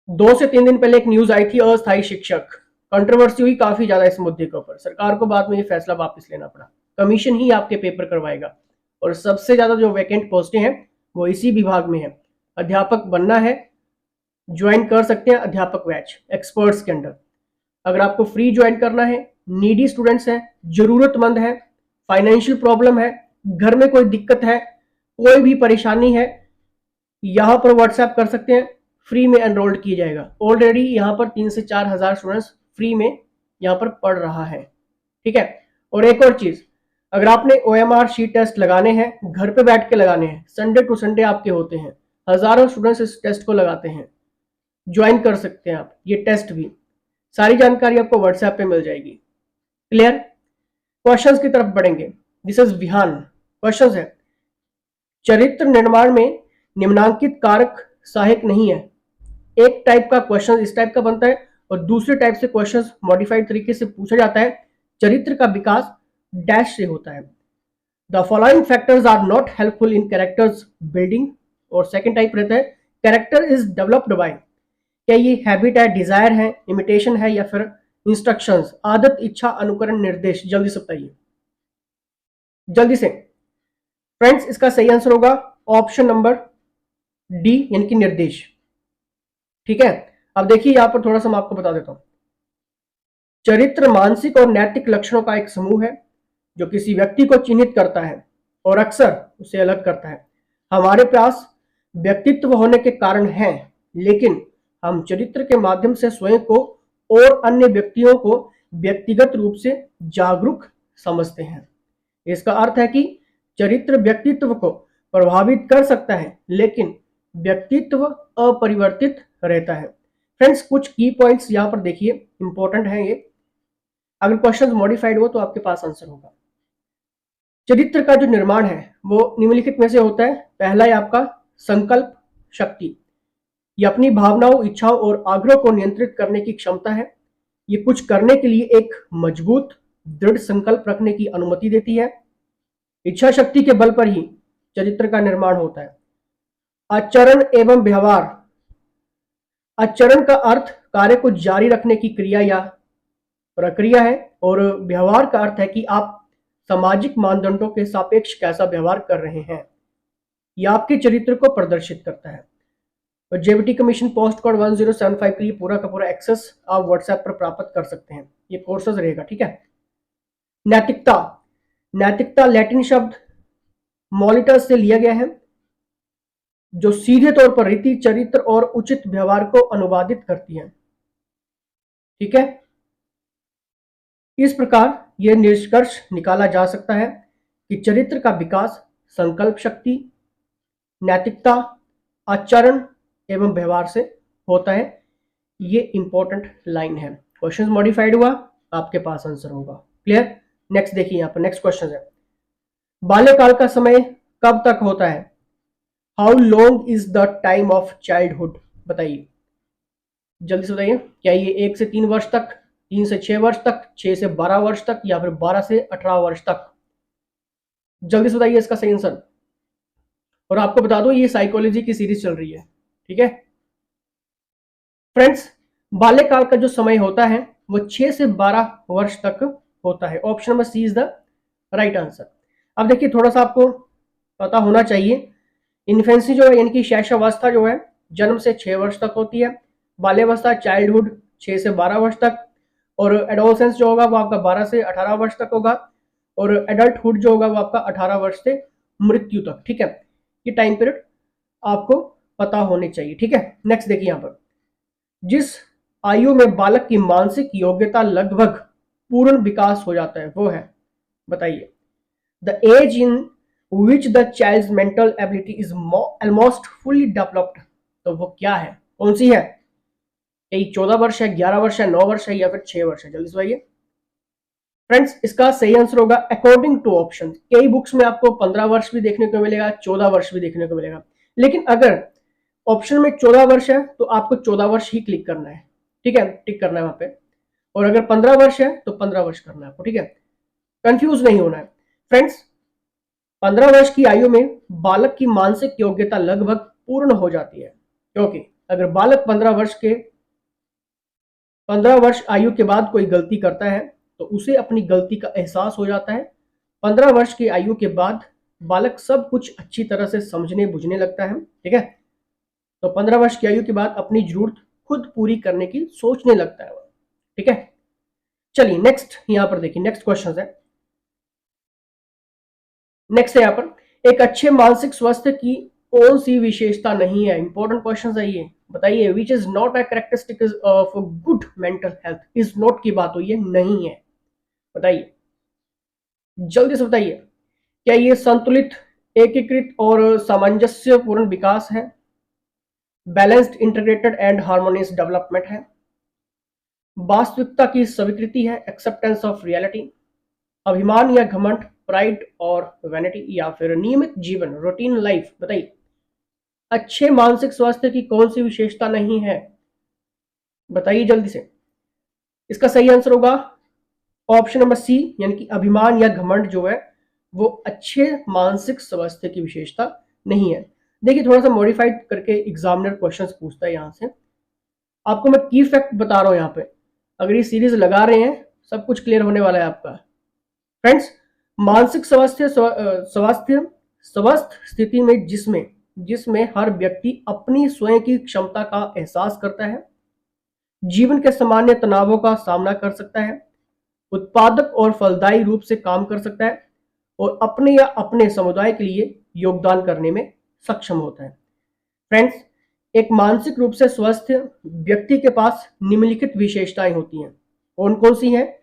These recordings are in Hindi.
2 से 3 दिन पहले एक न्यूज आई थी, अस्थायी शिक्षक, कंट्रोवर्सी हुई काफी ज्यादा इस मुद्दे के ऊपर। सरकार को बाद में ये फैसला वापस लेना पड़ा। कमीशन ही आपके पेपर करवाएगा और सबसे ज्यादा जो वैकेंट पोस्टें हैं वो इसी विभाग में है। अध्यापक बनना है, ज्वाइन कर सकते हैं अध्यापक बैच एक्सपर्ट्स के अंडर। अगर आपको फ्री ज्वाइन करना है, नीडी स्टूडेंट्स हैं, जरूरतमंद है, फाइनेंशियल प्रॉब्लम है, घर में कोई दिक्कत है, कोई भी परेशानी है, यहां पर व्हाट्सएप कर सकते हैं, फ्री में एनरोल्ड किया जाएगा। ऑलरेडी यहां पर 3 से 4 हजार स्टूडेंट्स फ्री में यहां पर पढ़ रहा है। ठीक है। और एक और चीज, अगर आपने OMR शीट टेस्ट लगाने हैं, घर पे बैठ के लगाने हैं, संडे टू संडे आपके होते हैं, हजारों स्टूडेंट्स इस टेस्ट को लगाते हैं, ज्वाइन कर सकते हैं आप ये टेस्ट भी। सारी जानकारी आपको व्हाट्सएप पे मिल जाएगी। क्लियर। क्वेश्चंस की तरफ बढ़ेंगे। This is Vihaan. क्वेश्चंस है, चरित्र निर्माण में निम्नांकित कारक सहायक नहीं है। एक टाइप का क्वेश्चन इस टाइप का बनता है और दूसरे टाइप से क्वेश्चन मॉडिफाइड तरीके से पूछा जाता है, चरित्र का विकास डैश से होता है। The following factors are not helpful in characters building. और सेकंड टाइप रहता है, कैरेक्टर इज डेवलप्ड बाय। क्या ये हैबिट है, डिजायर है, इमिटेशन है, या फिर इंस्ट्रक्शंस, आदत, इच्छा, अनुकरण, निर्देश। जल्दी से बताइए, जल्दी से फ्रेंड्स। इसका सही आंसर होगा ऑप्शन नंबर डी, यानी कि निर्देश। ठीक है। अब देखिए यहां पर थोड़ा सा मैं आपको बता देता हूं। चरित्र मानसिक और नैतिक लक्षणों का एक समूह है जो किसी व्यक्ति को चिन्हित करता है और अक्सर उसे अलग करता है। हमारे पास व्यक्तित्व होने के कारण हैं, लेकिन हम चरित्र के माध्यम से स्वयं को और अन्य व्यक्तियों को व्यक्तिगत रूप से जागरूक समझते हैं। इसका अर्थ है कि चरित्र व्यक्तित्व को प्रभावित कर सकता है, लेकिन व्यक्तित्व अपरिवर्तित रहता है। फ्रेंड्स, कुछ की पॉइंट्स यहां पर देखिए, इंपॉर्टेंट है ये। अगर क्वेश्चन मॉडिफाइड हो तो आपके पास आंसर होगा। चरित्र का जो निर्माण है वो निम्नलिखित में से होता है। पहला है आपका संकल्प शक्ति। ये अपनी भावनाओं, इच्छाओं और आग्रह को नियंत्रित करने की क्षमता है। ये कुछ करने के लिए एक मजबूत दृढ़ संकल्प रखने की अनुमति देती है। इच्छा शक्ति के बल पर ही चरित्र का निर्माण होता है। आचरण एवं व्यवहार। आचरण का अर्थ कार्य को जारी रखने की क्रिया या प्रक्रिया है, और व्यवहार का अर्थ है कि आप सामाजिक मानदंडों के सापेक्ष कैसा व्यवहार कर रहे हैं। यह आपके चरित्र को प्रदर्शित करता है। और जेबीटी कमीशन पोस्ट कोड 1075 के लिए पूरा का पूरा एक्सेस आप व्हाट्सएप पर प्राप्त कर सकते हैं। ये कोर्सेज रहेगा। ठीक है। नैतिकता। नैतिकता लैटिन शब्द मॉलिटस से लिया गया है, जो सीधे तौर पर रीति, चरित्र और उचित व्यवहार को अनुवादित करती है। ठीक है। इस प्रकार यह निष्कर्ष निकाला जा सकता है कि चरित्र का विकास संकल्प शक्ति, नैतिकता, आचरण एवं व्यवहार से होता है। ये इंपॉर्टेंट लाइन है। क्वेश्चन मॉडिफाइड हुआ, आपके पास आंसर होगा। क्लियर। नेक्स्ट देखिए, यहां पर नेक्स्ट क्वेश्चन है, बाल्यकाल का समय कब तक होता है? How long is the time of childhood? बताइए, जल्दी से बताइए। क्या ये 1 से 3 वर्ष तक, 3 से 6 वर्ष तक, 6 से 12 वर्ष तक, या फिर 12 से 18 वर्ष तक? जल्दी से बताइए इसका सही आंसर। और आपको बता दो ये साइकोलॉजी की सीरीज चल रही है। ठीक है फ्रेंड्स, बाल्यकाल का जो समय होता है वो 6 से 12 वर्ष तक होता है। Option number C is the right answer. अब देखिए, थोड़ा सा आपको पता होना चाहिए, इन्फेंसी जो है यानी कि शैशवावस्था जो है जन्म से 6 वर्ष तक होती है, बाल्यावस्था चाइल्डहुड 6 से 12 वर्ष तक, और एडोलसेंस जो होगा वो आपका 12 से 18 वर्ष तक होगा, और एडल्टहुड जो होगा वो आपका 18 वर्ष से मृत्यु तक। ठीक है। ये टाइम पीरियड आपको पता होने चाहिए। ठीक है। नेक्स्ट देखिए, यहां पर जिस आयु में बालक की मानसिक योग्यता लगभग पूर्ण विकास हो जाता है वो है, बताइए। The age in which the child's mental ability is almost fully developed. तो वो क्या है, कौन सी है? यही 14 वर्ष है, 11 वर्ष है, 9 वर्ष है, या फिर 6 वर्ष है? जल्दी से बताइए फ्रेंड्स। इसका सही आंसर होगा अकॉर्डिंग टू ऑप्शन। कई बुक्स में आपको 15 वर्ष भी देखने को मिलेगा, 14 वर्ष भी देखने को मिलेगा, लेकिन अगर ऑप्शन में 14 वर्ष है तो आपको 14 वर्ष ही क्लिक करना है। ठीक है, टिक करना है वहां पे। और अगर 15 वर्ष है तो 15 वर्ष करना है आपको। ठीक है, कंफ्यूज नहीं होना है फ्रेंड्स। 15 वर्ष की आयु में बालक की मानसिक योग्यता लगभग पूर्ण हो जाती है, क्योंकि अगर बालक 15 वर्ष आयु के बाद कोई गलती करता है तो उसे अपनी गलती का एहसास हो जाता है। 15 वर्ष की आयु के बाद बालक सब कुछ अच्छी तरह से समझने बुझने लगता है। ठीक है, तो 15 वर्ष की आयु के बाद अपनी जरूरत खुद पूरी करने की सोचने लगता है। ठीक है, चलिए नेक्स्ट यहां पर देखिए, नेक्स्ट क्वेश्चन है। नेक्स्ट है यहाँ पर, एक अच्छे मानसिक स्वास्थ्य की कौन सी विशेषता नहीं है? इंपॉर्टेंट क्वेश्चन है ये, बताइए। Which is not a characteristic of good mental health. Is not की बात हुई है, नहीं है, बताइए जल्दी से बताइए। क्या ये संतुलित, एकीकृत और सामंजस्यपूर्ण विकास है? Balanced, integrated and harmonious development है? वास्तविकता की स्वीकृति है, एक्सेप्टेंस ऑफ रियलिटी? अभिमान या घमंड, प्राइड और वैनिटी? या फिर नियमित जीवन, रूटीन लाइफ? बताइए अच्छे मानसिक स्वास्थ्य की कौन सी विशेषता नहीं है, बताइए जल्दी से। इसका सही आंसर होगा ऑप्शन नंबर सी, यानी कि अभिमान या घमंड जो है वो अच्छे मानसिक स्वास्थ्य की विशेषता नहीं है। देखिए थोड़ा सा मॉडिफाइड करके एग्जामिनर क्वेश्चंस पूछता है यहां से। आपको मैं की फैक्ट बता रहा हूं यहाँ पे, अगर ये सीरीज लगा रहे हैं सब कुछ क्लियर होने वाला है आपका। फ्रेंड्स, मानसिक स्वस्थ स्थिति में जिसमें हर व्यक्ति अपनी स्वयं की क्षमता का एहसास करता है, जीवन के सामान्य तनावों का सामना कर सकता है, उत्पादक और फलदायी रूप से काम कर सकता है और अपने या अपने समुदाय के लिए योगदान करने में सक्षम होता है। फ्रेंड्स, एक मानसिक रूप से स्वस्थ व्यक्ति के पास निम्नलिखित विशेषताएं होती हैं। कौन कौन सी हैं,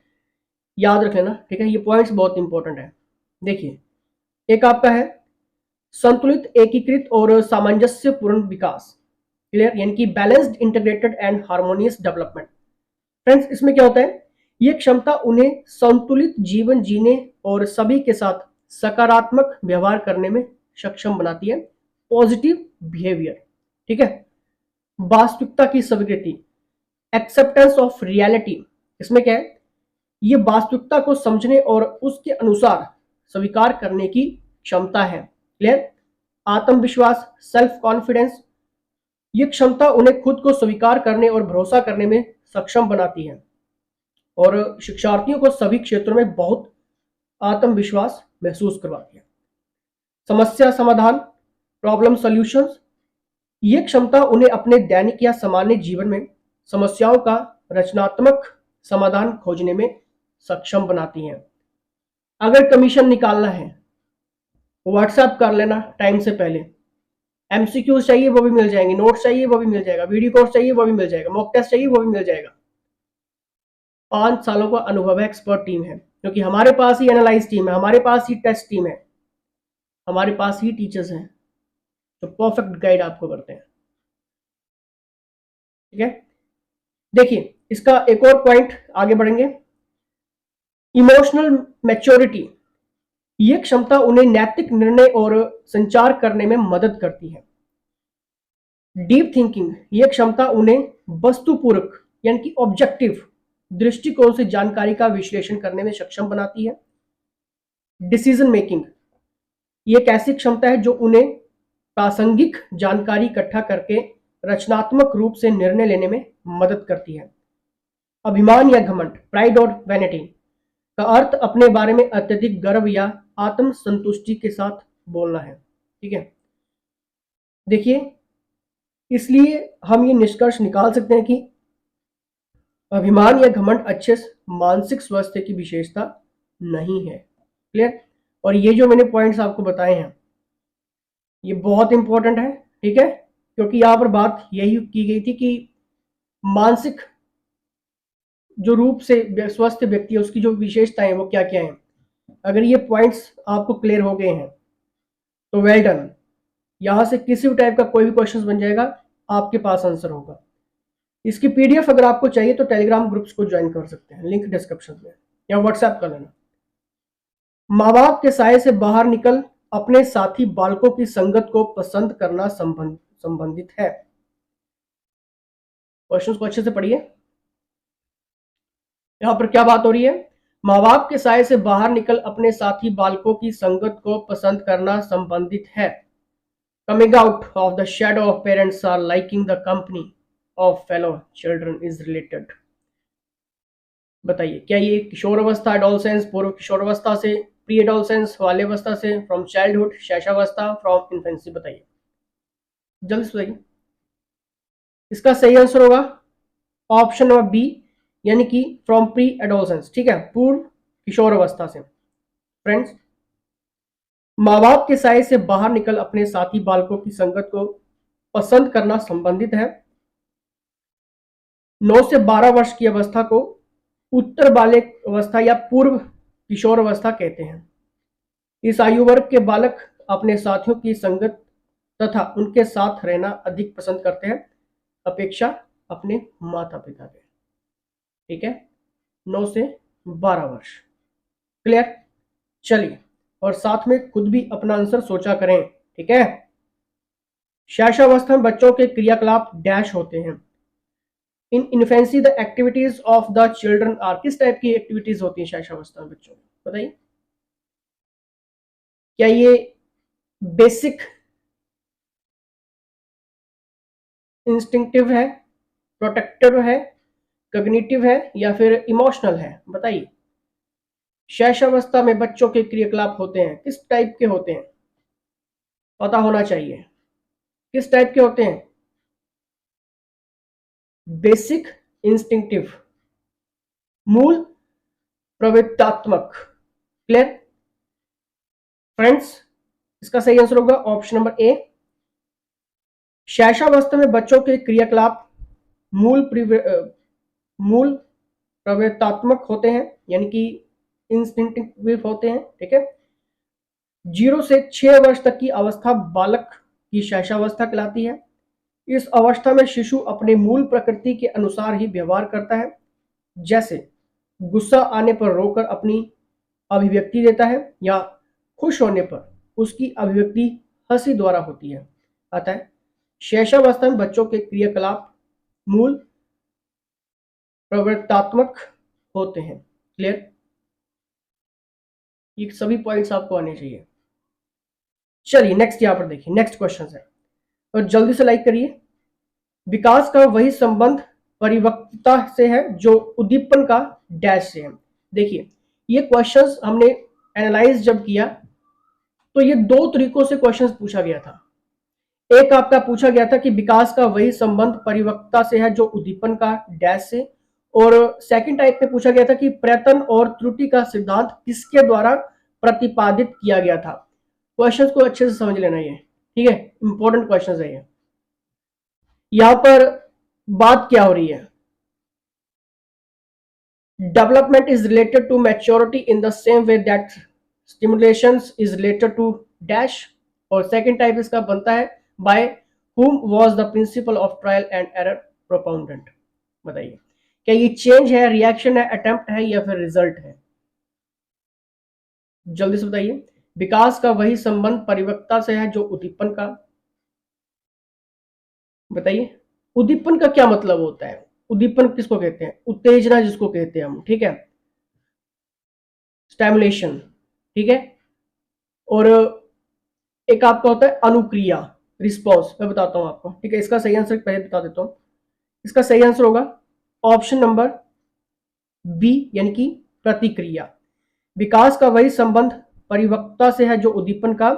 याद रख लेना। ठीक है, ये पॉइंट्स बहुत इंपॉर्टेंट है। देखिए, एक आपका है संतुलित, एकीकृत और सामंजस्यपूर्ण विकास, क्लियर, यानी कि balanced, integrated and harmonious development. Friends, इसमें क्या होता है, ये क्षमता उन्हें संतुलित जीवन जीने और सभी के साथ सकारात्मक व्यवहार करने में सक्षम बनाती है, पॉजिटिव बिहेवियर। ठीक है, वास्तविकता की स्वीकृति, एक्सेप्टेंस ऑफ रियलिटी। इसमें क्या है, ये वास्तविकता को समझने और उसके अनुसार स्वीकार करने की क्षमता है, क्लियर। आत्मविश्वास, सेल्फ कॉन्फिडेंस, ये क्षमता उन्हें खुद को स्वीकार करने और भरोसा करने में सक्षम बनाती है और शिक्षार्थियों को सभी क्षेत्रों में बहुत आत्मविश्वास महसूस करवाती है। समस्या समाधान, प्रॉब्लम सॉल्यूशंस, ये क्षमता उन्हें अपने दैनिक या सामान्य जीवन में समस्याओं का रचनात्मक समाधान खोजने में सक्षम बनाती हैं। अगर कमीशन निकालना है, व्हाट्सएप कर लेना टाइम से पहले। एमसीक्यूज चाहिए वो भी मिल जाएंगे, नोट्स चाहिए वो भी मिल जाएगा, वीडियो कोर्स चाहिए वो भी मिल जाएगा, मॉक टेस्ट चाहिए वो भी मिल जाएगा। 5 सालों का अनुभव है, एक्सपर्ट टीम है, क्योंकि हमारे पास ही एनालाइज टीम है, हमारे पास ही टेस्ट टीम है, हमारे पास ही टीचर्स हैं तो परफेक्ट गाइड आपको करते हैं। ठीक है, देखिए इसका एक और पॉइंट आगे बढ़ेंगे। इमोशनल मैच्योरिटी, ये क्षमता उन्हें नैतिक निर्णय और संचार करने में मदद करती है। डीप थिंकिंग, यह क्षमता उन्हें वस्तुपूर्वक यानी कि ऑब्जेक्टिव दृष्टिकोण से जानकारी का विश्लेषण करने में सक्षम बनाती है। डिसीजन मेकिंग, ये एक ऐसी क्षमता है जो उन्हें प्रासंगिक जानकारी इकट्ठा करके रचनात्मक रूप से निर्णय लेने में मदद करती है। अभिमान या घमंड, प्राइड और वैनिटी, का अर्थ अपने बारे में अत्यधिक गर्व या आत्म संतुष्टि के साथ बोलना है। ठीक है, देखिए इसलिए हम ये निष्कर्ष निकाल सकते हैं कि अभिमान या घमंड अच्छे मानसिक स्वास्थ्य की विशेषता नहीं है, क्लियर। और ये जो मैंने पॉइंट्स आपको बताए हैं ये बहुत इंपॉर्टेंट है, ठीक है, क्योंकि यहां पर बात यही की गई थी कि मानसिक जो रूप से स्वस्थ व्यक्ति है उसकी जो विशेषताएं वो क्या क्या हैं। अगर ये पॉइंट्स आपको क्लियर हो गए हैं तो वेल डन, यहां से किसी भी टाइप का कोई भी क्वेश्चन बन जाएगा आपके पास आंसर होगा। इसकी पीडीएफ अगर आपको चाहिए तो टेलीग्राम ग्रुप्स को ज्वाइन कर सकते हैं, लिंक डिस्क्रिप्शन में, या व्हाट्सएप कर लेना। माँ बाप के साये से बाहर निकल अपने साथी बालकों की संगत को पसंद करना संबंधित है। क्वेश्चन को अच्छे से पढ़िए, यहां पर क्या बात हो रही है। माँ बाप के साये से बाहर निकल अपने साथी बालकों की संगत को पसंद करना संबंधित है coming out of the shadow of parents are liking the company of fellow children is related। बताइए क्या ये किशोर अवस्था एडोलसेंस, पूर्व किशोर अवस्था से, प्री एडोलसेंस बाल्यावस्था से, फ्रॉम चाइल्डहुड शैशवावस्था, फ्रॉम इन्फेंसी? बताइए जल्दी से बताइए। इसका सही आंसर होगा ऑप्शन नंबर बी, यानी कि फ्रॉम प्री एडोलसेंस। ठीक है, पूर्व किशोर अवस्था से। फ्रेंड्स, माँ बाप के साय से बाहर निकल अपने साथी बालकों की संगत को पसंद करना संबंधित है। 9 से 12 वर्ष की अवस्था को उत्तर बालिक अवस्था या पूर्व किशोर अवस्था कहते हैं। इस आयु वर्ग के बालक अपने साथियों की संगत तथा उनके साथ रहना अधिक पसंद करते हैं अपेक्षा अपने माता पिता के। ठीक है, 9 से 12 वर्ष। क्लियर? चलिए, और साथ में खुद भी अपना आंसर सोचा करें। ठीक है, शैशवावस्था में बच्चों के क्रियाकलाप डैश होते हैं। In infancy the activities of the children are, किस टाइप की एक्टिविटीज होती हैं शैशवावस्था में बच्चों में? बताइए, क्या ये बेसिक इंस्टिंक्टिव है, प्रोटेक्टिव है, कॉग्निटिव है, या फिर इमोशनल है? बताइए, शैशवावस्था में बच्चों के क्रियाकलाप होते हैं किस टाइप के होते हैं? पता होना चाहिए किस टाइप के होते हैं। बेसिक, इंस्टिंक्टिव, मूल प्रवृत्तात्मक। क्लियर? फ्रेंड्स, इसका सही आंसर होगा ऑप्शन नंबर ए। शैशवावस्था में बच्चों के क्रियाकलाप मूल प्रवृत्तात्मक होते हैं, यानी कि इंस्टिंक्टिव होते हैं। ठीक है, 0 से 6 वर्ष तक की अवस्था बालक की शैशवावस्था कहलाती है। इस अवस्था में शिशु अपने मूल प्रकृति के अनुसार ही व्यवहार करता है, जैसे गुस्सा आने पर रोकर अपनी अभिव्यक्ति देता है या खुश होने पर उसकी अभिव्यक्ति हंसी द्वारा होती है। अतः शैशवावस्था में बच्चों के क्रियाकलाप मूल प्रवृत्तात्मक होते हैं। क्लियर? ये सभी पॉइंट्स आपको आने चाहिए। चलिए नेक्स्ट यहां पर देखिए, नेक्स्ट क्वेश्चन है, और जल्दी से लाइक करिए। विकास का वही संबंध परिपक्वता से है जो उद्दीपन का डैश से है। देखिए, ये क्वेश्चंस हमने एनालाइज जब किया तो ये 2 तरीकों से क्वेश्चंस पूछा गया था। एक आपका पूछा गया था कि विकास का वही संबंध परिपक्वता से है जो उद्दीपन का डैश से, और सेकंड टाइप में पूछा गया था कि प्रयत्न और त्रुटि का सिद्धांत किसके द्वारा प्रतिपादित किया गया था। क्वेश्चंस को अच्छे से समझ लेना, ये ठीक है, इंपॉर्टेंट क्वेश्चंस है ये। यहां पर बात क्या हो रही है? Development is related to maturity in the same way that stimulations is related to dash, और सेकंड टाइप इसका बनता है by whom was the principle of trial and error propounded। बताइए, क्या ये चेंज है, रिएक्शन है, अटेम्प्ट है, या फिर रिजल्ट है? जल्दी से बताइए। विकास का वही संबंध परिपक्वता से है जो उद्दीपन का, बताइए उद्दीपन का क्या मतलब होता है? उद्दीपन किसको कहते हैं? उत्तेजना जिसको कहते हैं हम। ठीक है, स्टिमुलेशन। ठीक है, और एक आपका होता है अनुक्रिया, रिस्पॉन्स। मैं बताता हूं आपको। ठीक है, इसका सही आंसर पहले बता देता हूं। इसका सही आंसर होगा ऑप्शन नंबर बी, यानी कि प्रतिक्रिया। विकास का वही संबंध परिपक्वता से है जो उद्दीपन का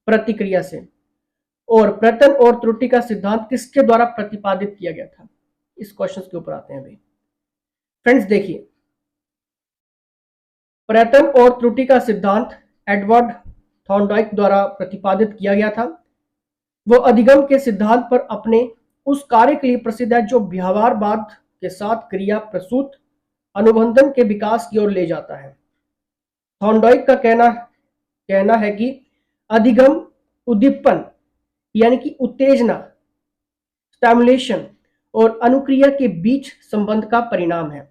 प्रतिक्रिया से, और प्रयत्न और त्रुटि का सिद्धांत किसके द्वारा प्रतिपादित किया गया था? इस क्वेश्चन के ऊपर आते हैं भाई। फ्रेंड्स देखिए, प्रयत्न और त्रुटि का सिद्धांत एडवर्ड थॉर्नडाइक द्वारा प्रतिपादित किया गया था। वो अधिगम के सिद्धांत पर अपने उस कार्य के लिए प्रसिद्ध है जो व्यवहारवाद के साथ क्रिया प्रसूत अनुबंधन के विकास की ओर ले जाता है। थॉर्नडाइक का कहना है कि अधिगम उद्दीपन यानी कि उत्तेजना, स्टिमुलेशन और अनुक्रिया के बीच संबंध का परिणाम है।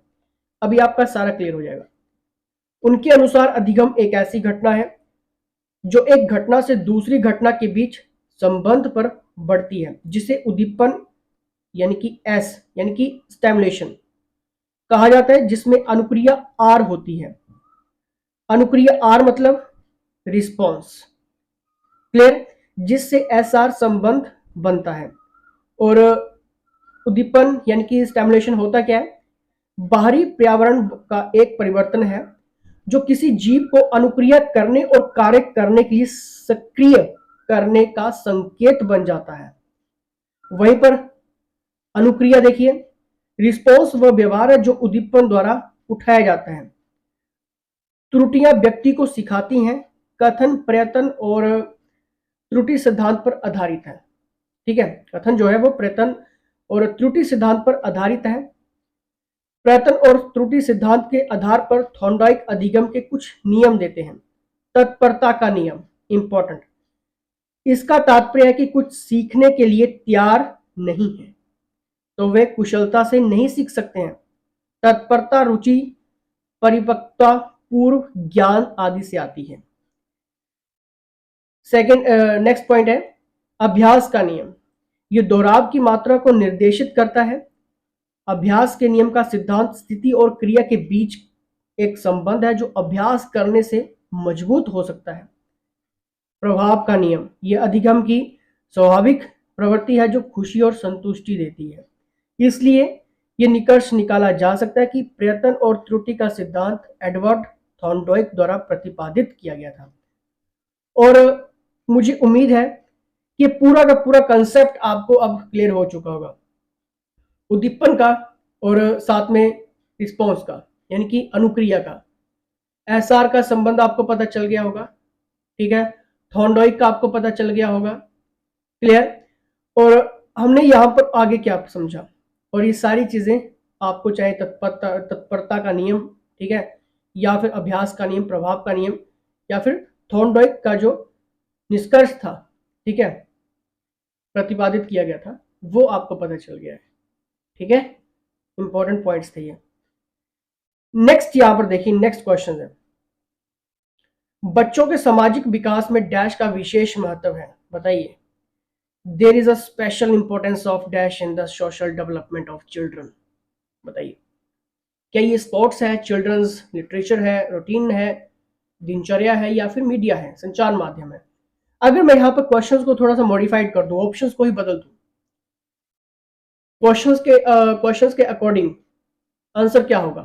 अभी आपका सारा क्लियर हो जाएगा। उनके अनुसार अधिगम एक ऐसी घटना है जो एक घटना से दूसरी घटना के बीच संबंध पर बढ़ती है, जिसे उद्दीपन यानी कि एस यानी कि स्टिमुलेशन कहा जाता है, जिसमें अनुक्रिया आर होती है। अनुक्रिया आर मतलब रिस्पॉन्स। क्लियर? जिससे एसआर संबंध बनता है। और उद्दीपन यानी कि स्टिमुलेशन होता क्या है? बाहरी पर्यावरण का एक परिवर्तन है जो किसी जीव को अनुक्रिया करने और कार्य करने के लिए सक्रिय करने का संकेत बन जाता है। वहीं पर अनुक्रिया देखिए, रिस्पॉन्स वह व्यवहार है जो उद्दीपन द्वारा उठाया जाता है। त्रुटियां व्यक्ति को सिखाती हैं, कथन प्रयत्न और त्रुटि सिद्धांत पर आधारित है। ठीक है, कथन जो है वो प्रयत्न और त्रुटि सिद्धांत पर आधारित है। प्रयत्न और त्रुटि सिद्धांत के आधार पर थॉर्नडाइक अधिगम के कुछ नियम देते हैं। तत्परता का नियम इंपॉर्टेंट, इसका तात्पर्य है कि कुछ सीखने के लिए तैयार नहीं है तो वे कुशलता से नहीं सीख सकते हैं। तत्परता रुचि, परिपक्वता, पूर्व ज्ञान आदि से आती है। सेकंड नेक्स्ट पॉइंट है अभ्यास का नियम। यह दोहराव की मात्रा को निर्देशित करता है। अभ्यास के नियम का सिद्धांत स्थिति और क्रिया के बीच एक संबंध है जो अभ्यास करने से मजबूत हो सकता है। प्रभाव का नियम, यह अधिगम की स्वाभाविक प्रवृत्ति है जो खुशी और संतुष्टि देती है। इसलिए यह निष्कर्ष निकाला जा सकता है कि प्रयत्न और त्रुटि का सिद्धांत एडवर्ड थॉर्नडाइक द्वारा प्रतिपादित किया गया था। और मुझे उम्मीद है कि पूरा का पूरा कंसेप्ट आपको अब क्लियर हो चुका होगा, उद्दीपन का और साथ में रिस्पॉन्स का यानी कि अनुक्रिया का। एसआर का संबंध आपको पता चल गया होगा। ठीक है, थॉर्नडाइक का आपको पता चल गया होगा। क्लियर? और हमने यहाँ पर आगे क्या समझा, और ये सारी चीजें आपको चाहे तत्परता का नियम, ठीक है, या फिर अभ्यास का नियम, प्रभाव का नियम, या फिर थॉर्नडाइक का जो निष्कर्ष था, ठीक है, प्रतिपादित किया गया था, वो आपको पता चल गया है। ठीक है, इंपॉर्टेंट पॉइंट्स थे ये। नेक्स्ट यहां पर देखिए, नेक्स्ट क्वेश्चन है बच्चों के सामाजिक विकास में डैश का विशेष महत्व है, बताइए। There is a special importance of dash in the social development of children, बताइए। क्या ये स्पोर्ट्स है, चिल्ड्रंस लिटरेचर है, रूटीन है, दिनचर्या है, या फिर मीडिया है, संचार माध्यम है? अगर मैं यहाँ पर क्वेश्चंस को थोड़ा सा मॉडिफाइड कर दूं, ऑप्शंस को ही बदल दूं, क्वेश्चंस के अकॉर्डिंग आंसर क्या होगा?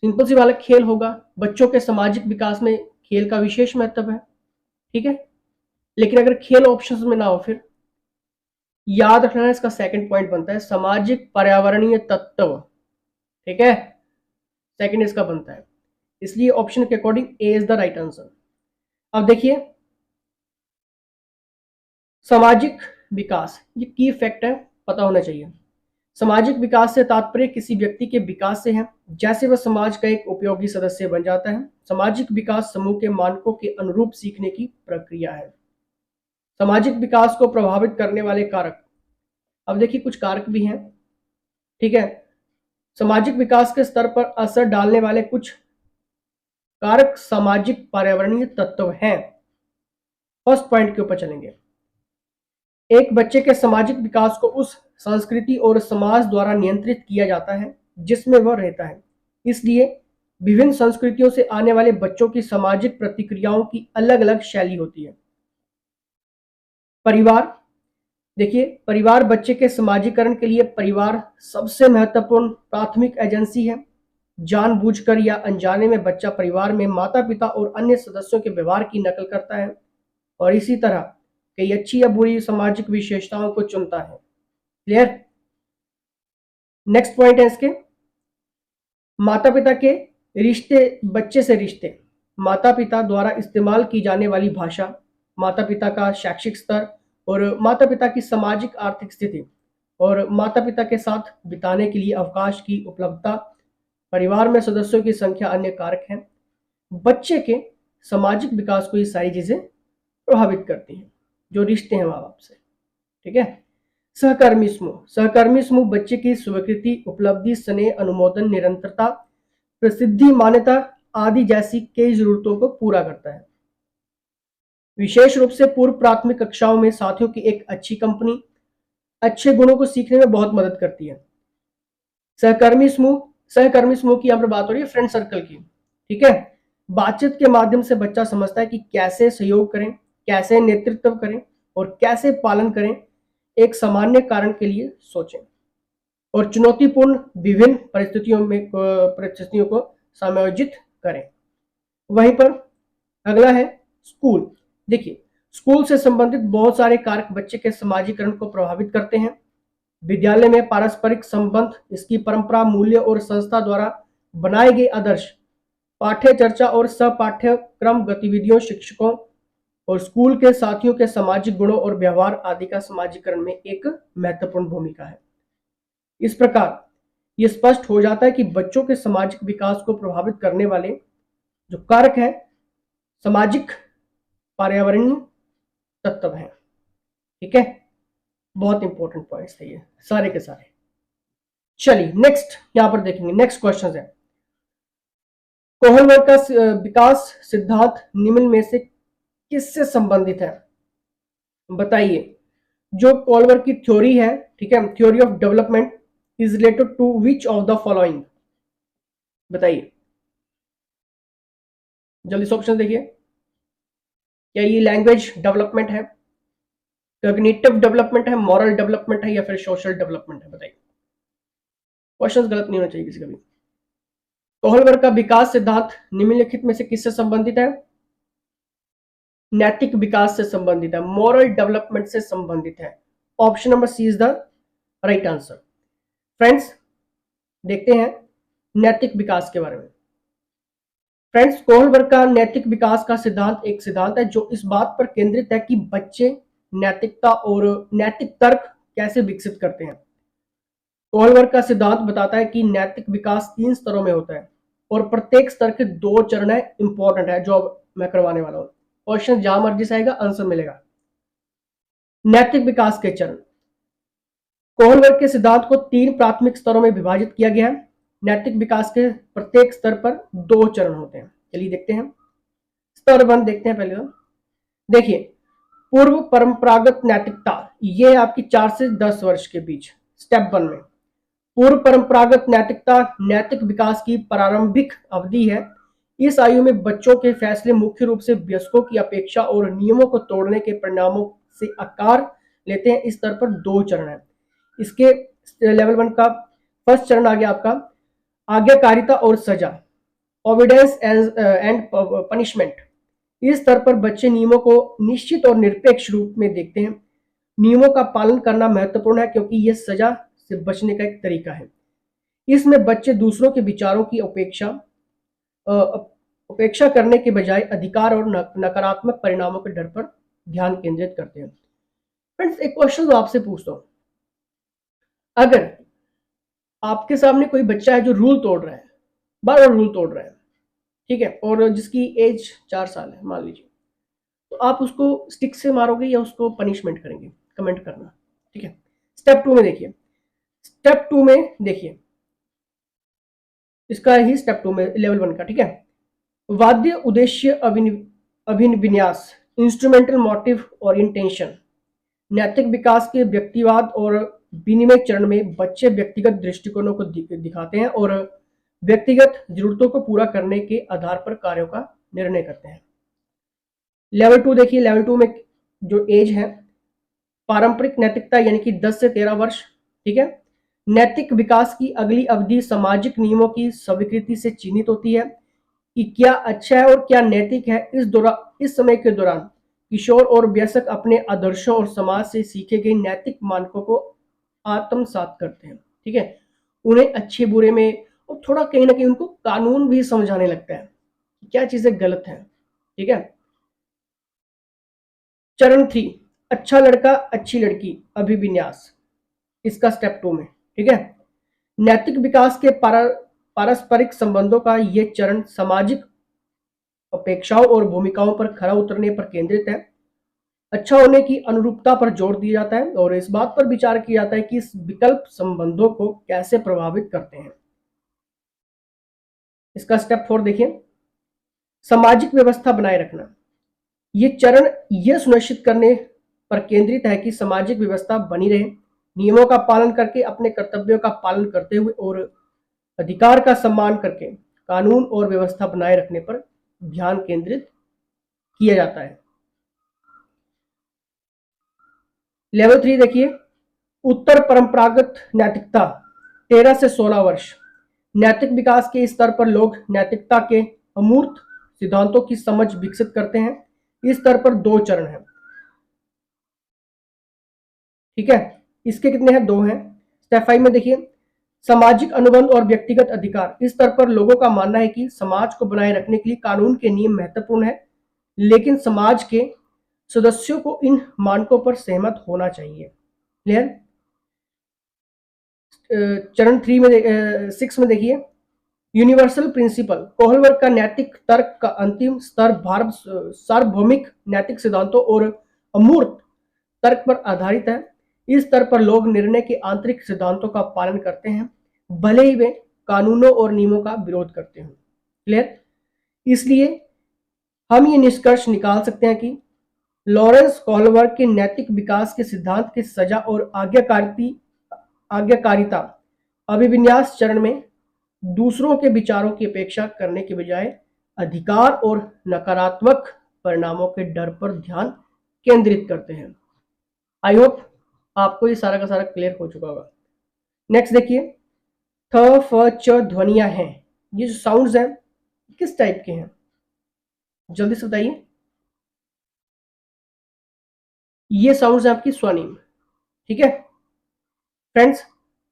सिंपल सी वाला खेल होगा। बच्चों के सामाजिक विकास में खेल का विशेष महत्व है। ठीक है, लेकिन अगर खेल ऑप्शंस में ना हो, फिर याद रखना है, इसका सेकंड पॉइंट बनता है सामाजिक पर्यावरणीय तत्व। ठीक है, सेकंड इसका बनता है, इसलिए ऑप्शन के according A is the right answer. अब देखिए, सामाजिक विकास ये की फैक्ट है, पता होना चाहिए। सामाजिक विकास से तात्पर्य किसी व्यक्ति के विकास से है, जैसे वह समाज का एक उपयोगी सदस्य बन जाता है। सामाजिक विकास समूह के मानकों के अनुरूप सीखने की प्रक्रिया है। सामाजिक विकास को प्रभावित करने वाले कारक, अब देखिए कुछ कारक भी हैं। ठीक है, सामाजिक विकास के स्तर पर असर डालने वाले कुछ कारक सामाजिक पर्यावरणीय तत्व हैं। फर्स्ट पॉइंट के ऊपर चलेंगे। एक बच्चे के सामाजिक विकास को उस संस्कृति और समाज द्वारा नियंत्रित किया जाता है जिसमें वह रहता है। इसलिए विभिन्न संस्कृतियों से आने वाले बच्चों की सामाजिक प्रतिक्रियाओं की अलग अलग शैली होती है। परिवार, देखिए, परिवार बच्चे के समाजीकरण के लिए परिवार सबसे महत्वपूर्ण प्राथमिक एजेंसी है। जानबूझकर या अनजाने में बच्चा परिवार में माता पिता और अन्य सदस्यों के व्यवहार की नकल करता है और इसी तरह कई अच्छी या बुरी सामाजिक विशेषताओं को चुनता है। क्लियर? नेक्स्ट पॉइंट है इसके, माता पिता के रिश्ते, बच्चे से रिश्ते, माता पिता द्वारा इस्तेमाल की जाने वाली भाषा, माता पिता का शैक्षिक स्तर और माता पिता की सामाजिक आर्थिक स्थिति और माता पिता के साथ बिताने के लिए अवकाश की उपलब्धता, परिवार में सदस्यों की संख्या अन्य कारक हैं। बच्चे के सामाजिक विकास को ये सारी चीजें प्रभावित करती हैं, जो रिश्ते हैं माँ बाप से। ठीक है, सहकर्मी समूह, सहकर्मी समूह बच्चे की स्वीकृति, उपलब्धि, स्नेह, अनुमोदन, निरंतरता, प्रसिद्धि, मान्यता आदि जैसी कई जरूरतों को पूरा करता है। विशेष रूप से पूर्व प्राथमिक कक्षाओं में साथियों की एक अच्छी कंपनी अच्छे गुणों को सीखने में बहुत मदद करती है। सहकर्मी समूह की यहाँ पर बात हो रही है फ्रेंड सर्कल की। ठीक है, बातचीत के माध्यम से बच्चा समझता है कि कैसे सहयोग करें, कैसे नेतृत्व करें और कैसे पालन करें, एक सामान्य कारण के लिए सोचें और चुनौतीपूर्ण विभिन्न परिस्थितियों को समायोजित करें। वहीं पर अगला है स्कूल। देखिए, स्कूल से संबंधित बहुत सारे कारक बच्चे के समाजीकरण को प्रभावित करते हैं। विद्यालय में पारस्परिक संबंध, इसकी परंपरा, मूल्य और संस्था द्वारा बनाए गए आदर्श, पाठ्य चर्चा और सपाठ्यक्रम गतिविधियों, शिक्षकों और स्कूल के साथियों के सामाजिक गुणों और व्यवहार आदि का समाजीकरण में एक महत्वपूर्ण भूमिका है। इस प्रकार यह स्पष्ट हो जाता है कि बच्चों के सामाजिक विकास को प्रभावित करने वाले जो कारक हैं, सामाजिक पर्यावरणीय तत्व हैं। ठीक है, बहुत इंपॉर्टेंट पॉइंट्स थे ये सारे के सारे। चलिए नेक्स्ट यहां पर देखेंगे, नेक्स्ट क्वेश्चन है, कोहलबर्ग का विकास सिद्धांत निम्न में से किससे संबंधित है? बताइए। जो कोहलबर्ग की थ्योरी है, ठीक है, theory of development is related to which of the following? बताइए जल्दी से ऑप्शन देखिए। क्या ये लैंग्वेज डेवलपमेंट है, कॉग्निटिव डेवलपमेंट है, मॉरल डेवलपमेंट है, या फिर सोशल डेवलपमेंट है? बताइए, क्वेश्चंस गलत नहीं होना चाहिए किसी का भी। कोहलबर्ग का विकास सिद्धांत निम्नलिखित में से किससे संबंधित है? नैतिक विकास से संबंधित है, मॉरल डेवलपमेंट से संबंधित है। Option number C is the right answer. Friends देखते हैं नैतिक विकास के बारे में। फ्रेंड्स, कोहलबर्ग का नैतिक विकास का सिद्धांत एक सिद्धांत है जो इस बात पर केंद्रित है कि बच्चे नैतिकता और नैतिक तर्क कैसे विकसित करते हैं। कोहलबर्ग का सिद्धांत बताता है कि नैतिक विकास 3 स्तरों में होता है और प्रत्येक स्तर के 2 चरण है, इंपॉर्टेंट है, जो अब मैं करवाने वाला हूं। क्वेश्चन जहां मर्जी से आएगा, आंसर मिलेगा। नैतिक विकास के चरण, कोहलबर्ग के सिद्धांत को 3 प्राथमिक स्तरों में विभाजित किया गया है। नैतिक विकास के प्रत्येक स्तर पर 2 चरण होते हैं। चलिए देखते हैं। स्तर 1 देखते हैं पहले। तो देखिए, पूर्व परंपरागत नैतिकता, ये आपकी 4 से 10 वर्ष के बीच, स्टेप 1 में। पूर्व परंपरागत नैतिकता नैतिक विकास की प्रारंभिक अवधि है। इस आयु में बच्चों के फैसले मुख्य रूप से वयस्कों की अपेक्षा और नियमों को तोड़ने के परिणामों से आकार लेते हैं। इस स्तर पर 2 चरण है। इसके लेवल 1 का फर्स्ट चरण आ गया आपका आज्ञाकारिता और सजा, ओबीडियंस एंड पनिशमेंट। इस स्तर पर बच्चे नियमों को निश्चित और निरपेक्ष रूप में देखते हैं। नियमों का पालन करना महत्वपूर्ण है क्योंकि यह सजा से बचने का एक तरीका है। इसमें बच्चे दूसरों के विचारों की उपेक्षा करने के बजाय अधिकार और नकारात्मक परिणामों के डर पर ध्यान केंद्रित करते हैं। फ्रेंड्स, एक क्वेश्चन आपसे पूछता हूं, अगर आपके सामने कोई बच्चा है जो रूल तोड़ रहा है, बार बार रूल तोड़ रहा है, ठीक है, और जिसकी एज 4 साल है मान लीजिए, तो आप उसको स्टिक से मारोगे या उसको पनिशमेंट करेंगे? कमेंट करना, ठीक है। स्टेप 2 में देखिए, स्टेप 2 में देखिए, इसका ही स्टेप 2 में लेवल 1 का, ठीक है। वाद्य उद्देश्य अभिविन्यास, इंस्ट्रूमेंटल मोटिव ओरिएंटेशन। नैतिक विकास के व्यक्तिवाद और विनिमय चरण में बच्चे व्यक्तिगत दृष्टिकोणों को दिखाते हैं और व्यक्तिगत जरूरतों को पूरा करने के आधार पर कार्यों का निर्णय करते हैं। लेवल 2 देखिए, लेवल 2 में जो एज है, पारंपरिक नैतिकता यानी कि 10 से 13 वर्ष, ठीक है। नैतिक विकास की अगली अवधि सामाजिक नियमों की स्वीकृति से चिन्हित होती है कि क्या अच्छा है और क्या नैतिक है। इस समय के दौरान किशोर और वयस्क अपने आदर्शों और समाज से सीखे गए नैतिक मानकों को आत्मसात करते हैं, ठीक है। उन्हें अच्छे बुरे में और थोड़ा कहीं ना कहीं उनको कानून भी समझाने लगता है कि क्या चीजें गलत हैं, ठीक है। चरण 3, अच्छा लड़का अच्छी लड़की अभिविन्यास, इसका स्टेप 2 में, ठीक है। नैतिक विकास के पारस्परिक संबंधों का यह चरण सामाजिक अपेक्षाओं और भूमिकाओं पर खरा उतरने पर केंद्रित है। अच्छा होने की अनुरूपता पर जोर दिया जाता है और इस बात पर विचार किया जाता है कि इस विकल्प संबंधों को कैसे प्रभावित करते हैं। इसका स्टेप 4 देखिए, सामाजिक व्यवस्था बनाए रखना। यह चरण यह सुनिश्चित करने पर केंद्रित है कि सामाजिक व्यवस्था बनी रहे, नियमों का पालन करके, अपने कर्तव्यों का पालन करते हुए और अधिकार का सम्मान करके कानून और व्यवस्था बनाए रखने पर ध्यान केंद्रित किया जाता है। लेवल 3 देखिए, उत्तर परंपरागत नैतिकता 13 से 16 वर्ष। नैतिक विकास के इस स्तर पर लोग नैतिकता के अमूर्त सिद्धांतों की समझ विकसित करते हैं। इस स्तर पर 2 चरण हैं, ठीक है। इसके कितने हैं? 2 हैं। स्टेप 5 में देखिए, सामाजिक अनुबंध और व्यक्तिगत अधिकार। इस स्तर पर लोगों का मानना है कि समाज को बनाए रखने के लिए कानून के नियम महत्वपूर्ण है, लेकिन समाज के सदस्यों को इन मानकों पर सहमत होना चाहिए। क्लियर? चरण 3 में 6 में देखिए, यूनिवर्सल प्रिंसिपल। कोहलबर्ग का नैतिक तर्क का अंतिम स्तर सार्वभौमिक नैतिक सिद्धांतों और अमूर्त तर्क पर आधारित है। इस स्तर पर लोग निर्णय के आंतरिक सिद्धांतों का पालन करते हैं, भले ही वे कानूनों और नियमों का विरोध करते हैं। क्लियर? इसलिए हम ये निष्कर्ष निकाल सकते हैं कि लॉरेंस कोहलबर्ग के नैतिक विकास के सिद्धांत के सजा और आज्ञाकारिता अभिविन्यास चरण में दूसरों के विचारों की अपेक्षा करने के बजाय अधिकार और नकारात्मक परिणामों के डर पर ध्यान केंद्रित करते हैं। आई होप आपको ये सारा का सारा क्लियर हो चुका होगा। नेक्स्ट देखिए, थ फ च ध्वनियां हैं। ये जो साउंड्स हैं किस टाइप के हैं, जल्दी से बताइए। ये साउंड्स हैं आपकी स्वनिम, ठीक है फ्रेंड्स।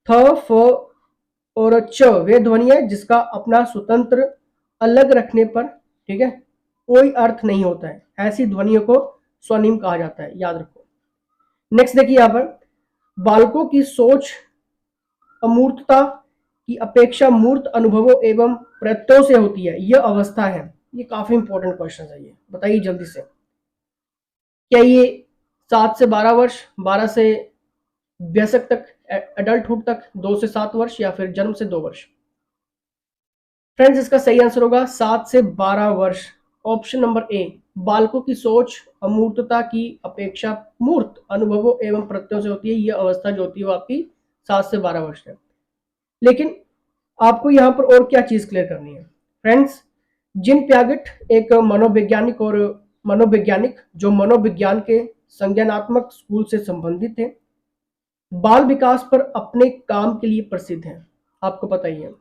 थ फ और च वे ध्वनियां जिसका अपना स्वतंत्र अलग रखने पर, ठीक है, कोई अर्थ नहीं होता है। ऐसी ध्वनियों को स्वनिम कहा जाता है, याद रखो। नेक्स्ट देखिए, यहां पर बालकों की सोच अमूर्तता की अपेक्षा मूर्त अनुभवों एवं प्रत्ययों से होती है। यह अवस्था है। ये काफी इंपॉर्टेंट क्वेश्चन है, ये बताइए जल्दी से। क्या ये 7 से 12 वर्ष, 12 से वयस्क तक, एडल्टहुड तक, 2 से 7 वर्ष, या फिर जन्म से 2 वर्ष? फ्रेंड्स, इसका सही आंसर होगा 7 से 12 वर्ष। ऑप्शन नंबर ए, बालकों की सोच अमूर्तता की अपेक्षा मूर्त अनुभवों एवं प्रत्ययों से होती है। यह अवस्था जो होती है वो आपकी 7 से 12 वर्ष है। लेकिन आपको यहाँ पर और क्या चीज क्लियर करनी है फ्रेंड्स। जिन प्यागेट एक मनोवैज्ञानिक जो मनोविज्ञान के संज्ञानात्मक स्कूल से संबंधित थे, बाल विकास पर अपने काम के लिए प्रसिद्ध हैं, आपको पता ही है।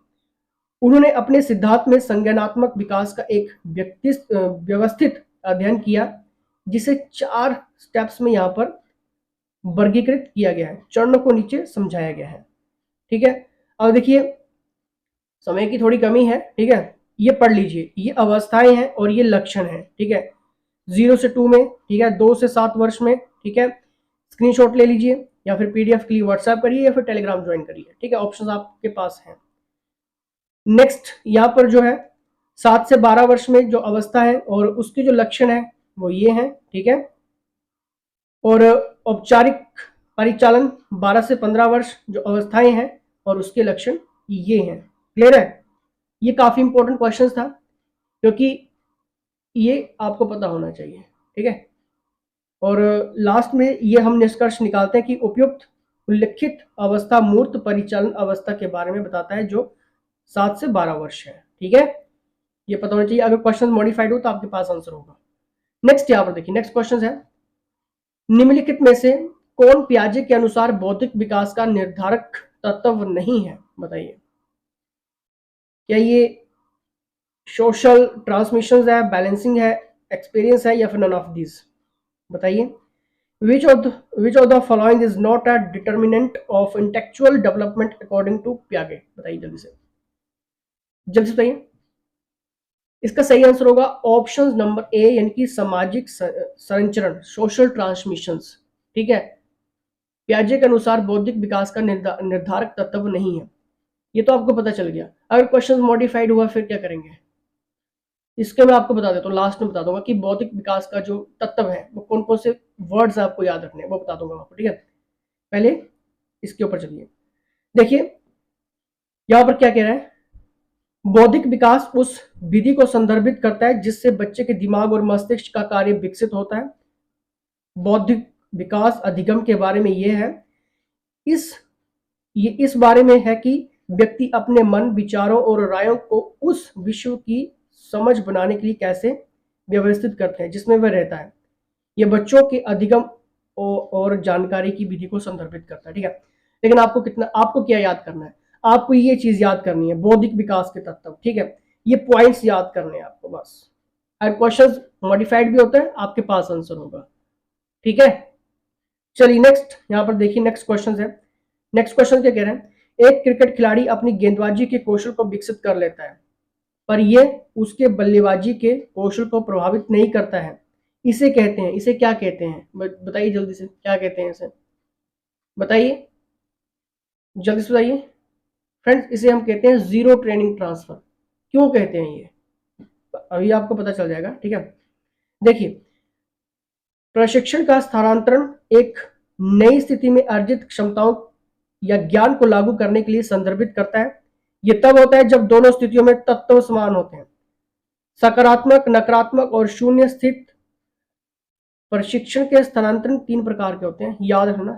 उन्होंने अपने सिद्धांत में संज्ञानात्मक विकास का एक व्यवस्थित अध्ययन किया, जिसे 4 स्टेप्स में यहाँ पर वर्गीकृत किया गया है, चरणों को नीचे समझाया गया है, ठीक है। अब देखिए, समय की थोड़ी कमी है, ठीक है, ये पढ़ लीजिए। ये अवस्थाएं हैं और ये लक्षण हैं, ठीक है। 0 से 2 में, ठीक है, 2 से 7 वर्ष में, ठीक है। स्क्रीनशॉट ले लीजिए या फिर पीडीएफ के लिए व्हाट्सएप करिए या फिर टेलीग्राम ज्वाइन करिए, ठीक है। ऑप्शंस आपके पास हैं। नेक्स्ट यहाँ पर जो है 7 से 12 वर्ष में जो अवस्था है और उसके जो लक्षण है वो ये हैं, ठीक है। और औपचारिक परिचालन 12 से 15 वर्ष जो अवस्थाएं हैं और उसके लक्षण ये हैं। क्लियर है? ये काफी इंपॉर्टेंट क्वेश्चन था, क्योंकि ये आपको पता होना चाहिए, ठीक है। और लास्ट में ये हम निष्कर्ष निकालते हैं कि उपयुक्त उल्लिखित अवस्था मूर्त परिचालन अवस्था के बारे में बताता है, जो 7 से 12 वर्ष है, ठीक है। ये पता होना चाहिए। अगर क्वेश्चन मॉडिफाइड हो तो आपके पास आंसर होगा। नेक्स्ट यहाँ पर देखिए, नेक्स्ट क्वेश्चन है, निम्नलिखित में से कौन पियाजे के अनुसार बौद्धिक विकास का निर्धारक तत्व नहीं है? बताइए। क्या ये सोशल ट्रांसमिशन है, बैलेंसिंग है, एक्सपीरियंस है, या फिर नन ऑफ दिस? बताइए। Which of the following is not a determinant of intellectual development according to Piaget? बताइए जल्दी से, जल्दी से बताइए। इसका सही आंसर होगा ऑप्शन नंबर ए, यानी कि सामाजिक संचरण, सोशल ट्रांसमिशंस, ठीक है। पियाजे के अनुसार बौद्धिक विकास का निर्धारक तत्व नहीं है। ये तो आपको पता चल गया। अगर क्वेश्चन मॉडिफाइड हुआ फिर क्या करेंगे, इसके मैं आपको बता देता हूँ, लास्ट में बता दूंगा कि बौद्धिक विकास का जो तत्व है वो कौन कौन से वर्ड्स आपको याद रखने हैं, वो बता दूंगा आपको, ठीक है। पहले इसके ऊपर चलिए। देखिए यहां पर क्या कह रहा है, बौद्धिक विकास उस विधि को संदर्भित करता है जिससे बच्चे के दिमाग और मस्तिष्क का कार्य विकसित होता है। बौद्धिक विकास अधिगम के बारे में यह है, इस बारे में है कि व्यक्ति अपने मन, विचारों और रायों को उस विश्व की समझ बनाने के लिए कैसे व्यवस्थित करते हैं जिसमें वह रहता है। यह बच्चों के अधिगम और जानकारी की विधि को संदर्भित करता है, ठीक है। लेकिन आपको क्या याद करना है, आपको ये चीज याद करनी है, बौद्धिक विकास के तत्व, ठीक है। ये पॉइंट्स याद करने हैं आपको बस। अगर क्वेश्चन मॉडिफाइड भी होता है आपके पास आंसर होगा, ठीक है। चलिए नेक्स्ट यहाँ पर देखिए, नेक्स्ट क्वेश्चन है। नेक्स्ट क्वेश्चन क्या कह रहे हैं, एक क्रिकेट खिलाड़ी अपनी गेंदबाजी के कौशल को विकसित कर लेता है पर यह उसके बल्लेबाजी के कौशल को प्रभावित नहीं करता है, इसे कहते हैं, इसे क्या कहते हैं, बताइए जल्दी से, क्या कहते हैं इसे, बताइए जल्दी से बताइए फ्रेंड्स। इसे हम कहते हैं जीरो ट्रेनिंग ट्रांसफर। क्यों कहते हैं ये, अभी आपको पता चल जाएगा, ठीक है। देखिए, प्रशिक्षण का स्थानांतरण एक नई स्थिति में अर्जित क्षमताओं या ज्ञान को लागू करने के लिए संदर्भित करता है। यह तब होता है जब दोनों स्थितियों में तत्व समान होते हैं। सकारात्मक, नकारात्मक और शून्य स्थित प्रशिक्षण के स्थानांतरण 3 प्रकार के होते हैं, याद रखना।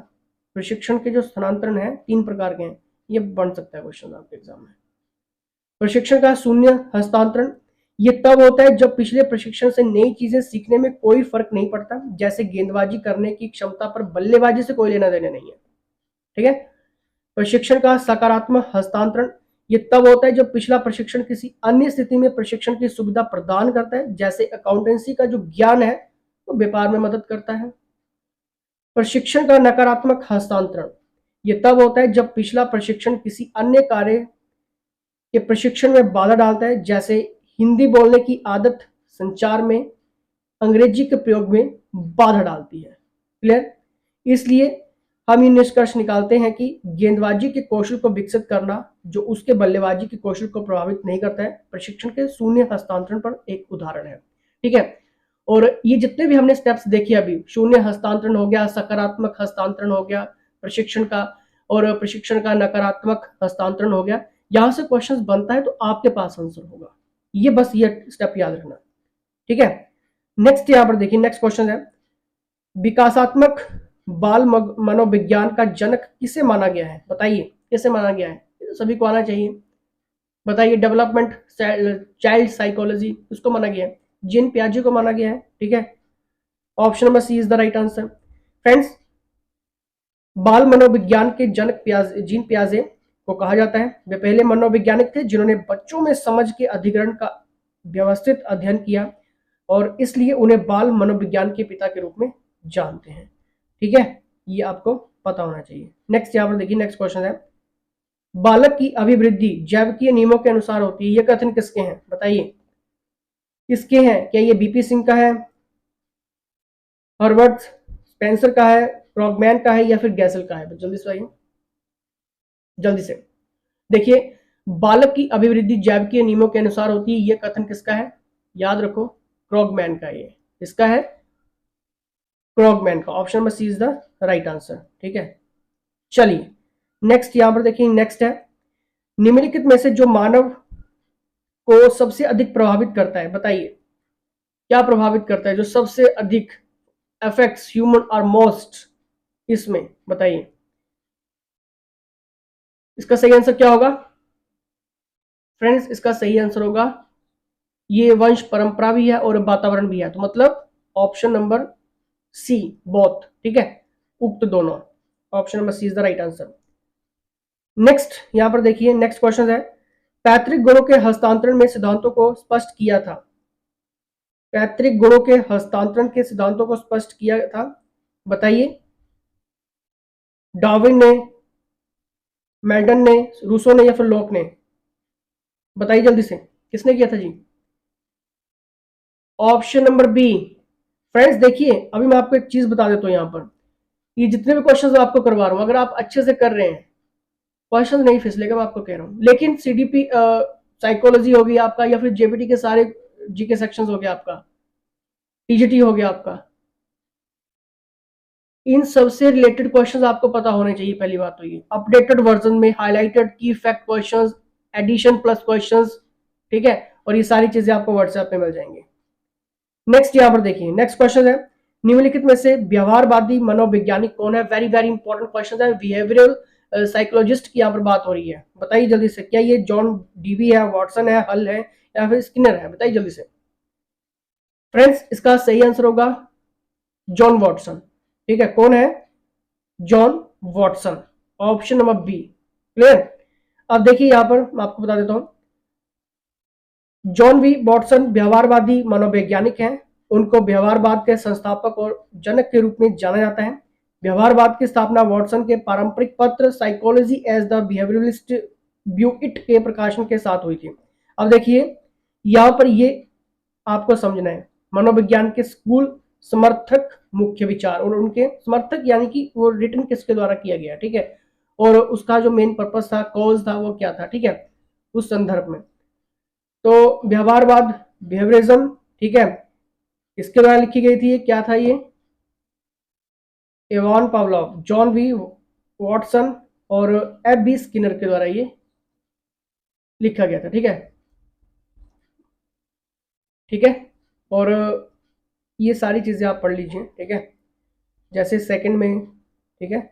प्रशिक्षण के जो स्थानांतरण है 3 प्रकार के हैं, ये बन सकता है क्वेश्चन आपके एग्जाम में। प्रशिक्षण का शून्य हस्तांतरण, ये तब होता है जब पिछले प्रशिक्षण से नई चीजें सीखने में कोई फर्क नहीं पड़ता, जैसे गेंदबाजी करने की क्षमता पर बल्लेबाजी से कोई लेना देना नहीं है, ठीक है। प्रशिक्षण का सकारात्मक हस्तांतरण, ये तब होता है जब पिछला प्रशिक्षण किसी अन्य स्थिति में प्रशिक्षण की सुविधा प्रदान करता है, जैसे अकाउंटेंसी का जो ज्ञान है वो व्यापार में मदद करता है। प्रशिक्षण का नकारात्मक हस्तांतरण, ये तब होता है जब पिछला प्रशिक्षण किसी अन्य कार्य के प्रशिक्षण में बाधा डालता है, जैसे हिंदी बोलने की आदत संचार में अंग्रेजी के प्रयोग में बाधा डालती है। क्लियर। इसलिए हम ये निष्कर्ष निकालते हैं कि गेंदबाजी के कौशल को विकसित करना जो उसके बल्लेबाजी के कौशल को प्रभावित नहीं करता है, प्रशिक्षण के शून्य हस्तांतरण पर एक उदाहरण है, ठीक है। और ये जितने भी हमने स्टेप्स देखे अभी, शून्य हस्तांतरण हो गया, सकारात्मक हस्तांतरण हो गया प्रशिक्षण का, और प्रशिक्षण का नकारात्मक हस्तांतरण हो गया, यहां से क्वेश्चन बनता है तो आपके पास आंसर होगा। ये बस ये स्टेप याद रखना, ठीक है। नेक्स्ट यहां पर देखिए, नेक्स्ट क्वेश्चन है, विकासात्मक बाल मनोविज्ञान का जनक किसे माना गया है, बताइए किसे माना गया है, सभी को आना चाहिए, बताइए। डेवलपमेंट चाइल्ड साइकोलॉजी किसको माना गया है, जीन पियाजे को माना गया है, ठीक है। Option number C is the right answer. Friends, बाल मनोविज्ञान के जनक जीन पियाजे को कहा जाता है। वे पहले मनोवैज्ञानिक थे जिन्होंने बच्चों में समझ के अधिग्रहण का व्यवस्थित अध्ययन किया और इसलिए उन्हें बाल मनोविज्ञान के पिता के रूप में जानते हैं, ठीक है। ये आपको पता होना चाहिए। नेक्स्ट यहाँ पर देखिए, नेक्स्ट क्वेश्चन है, बालक की अभिवृद्धि जैविकीय नियमों के अनुसार होती है, ये कथन किसके हैं, बताइए किसके हैं, क्या ये बीपी सिंह का है, हर्बर्ट स्पेंसर का है, क्रॉगमैन का है, या फिर गैसल का है, जल्दी से आइए, जल्दी से। देखिए, बालक की अभिवृद्धि जैविकीय नियमों के अनुसार होती है, यह कथन किसका है, याद रखो क्रॉगमैन का, ये किसका है, क्रॉगमैन का। Option number C is the right answer, ठीक है। चलिए नेक्स्ट यहां पर देखिए, नेक्स्ट है, निम्नलिखित में से जो मानव को सबसे अधिक प्रभावित करता है, बताइए क्या प्रभावित करता है, जो सबसे अधिक अफेक्ट्स ह्यूमन आर मोस्ट, इसमें बताइए इसका सही आंसर क्या होगा। फ्रेंड्स, इसका सही आंसर होगा, ये वंश परंपरा भी है और वातावरण भी है, तो मतलब ऑप्शन नंबर सी बोथ, ठीक है, उक्त दोनों। Option number C is the right answer. Next यहां पर देखिए, नेक्स्ट क्वेश्चन है, पैतृक गुणों के हस्तांतरण में सिद्धांतों को स्पष्ट किया था, पैतृक गुणों के हस्तांतरण के सिद्धांतों को स्पष्ट किया था, बताइए। डार्विन ने, मेल्टन ने, रूसो ने, या फिर लॉक ने, बताइए जल्दी से किसने किया था जी। Option number B. फ्रेंड्स देखिए, अभी मैं आपको एक चीज बता देता हूं, यहां पर ये जितने भी क्वेश्चन आपको करवा रहा हूं, अगर आप अच्छे से कर रहे हैं, क्वेश्चन नहीं फिसलेगा, मैं आपको कह रहा हूं। लेकिन सीडीपी साइकोलॉजी हो गई आपका, या फिर जेबीटी के सारे जीके सेक्शंस हो गया आपका, टीजीटी हो गया आपका, इन सबसे रिलेटेड क्वेश्चंस आपको पता होने चाहिए। पहली बात तो ये अपडेटेड वर्जन में हाईलाइटेड की fact questions, edition plus questions, ठीक है, और ये सारी चीजें आपको व्हाट्सएप पे मिल जाएंगे। नेक्स्ट यहां पर देखिए, नेक्स्ट क्वेश्चन है, निम्नलिखित में से व्यवहारवादी मनोवैज्ञानिक कौन है, वेरी वेरी इंपॉर्टेंट क्वेश्चन है, बिहेवियरल साइकोलॉजिस्ट की यहाँ पर बात हो रही है, बताइए जल्दी से, क्या ये जॉन डीवी है, वाटसन है, हल है, या फिर स्किनर है, बताइए जल्दी से। फ्रेंड्स, इसका सही आंसर होगा जॉन वाटसन, ठीक है, कौन है? John Watson, option number B. Clear? अब देखिए यहां पर मैं आपको बता देता हूं, जॉन वी वॉटसन व्यवहारवादी मनोवैज्ञानिक हैं। उनको व्यवहारवाद के संस्थापक और जनक के रूप में जाना जाता है। व्यवहारवाद की स्थापना वॉटसन के पारंपरिक पत्र साइकोलॉजी एज द बिहेवियरलिस्ट ब्यूइट के प्रकाशन के साथ हुई थी। अब देखिए यहां पर ये आपको समझना है, मनोविज्ञान के स्कूल समर्थक मुख्य विचार, और उनके समर्थक यानी कि वो रिटन किसके द्वारा किया गया, ठीक है, और उसका जो मेन पर्पस था, कॉज था, वो क्या था, ठीक है, उस संदर्भ में। तो व्यवहारवाद, बिहेवियरिज्म, ठीक है, इसके द्वारा लिखी गई थी, ये क्या था, ये Ivan Pavlov, John V Watson और एफ बी स्किनर के द्वारा ये लिखा गया था। ठीक है, ठीक है, और ये सारी चीजें आप पढ़ लीजिए। ठीक है, जैसे सेकंड में, ठीक है,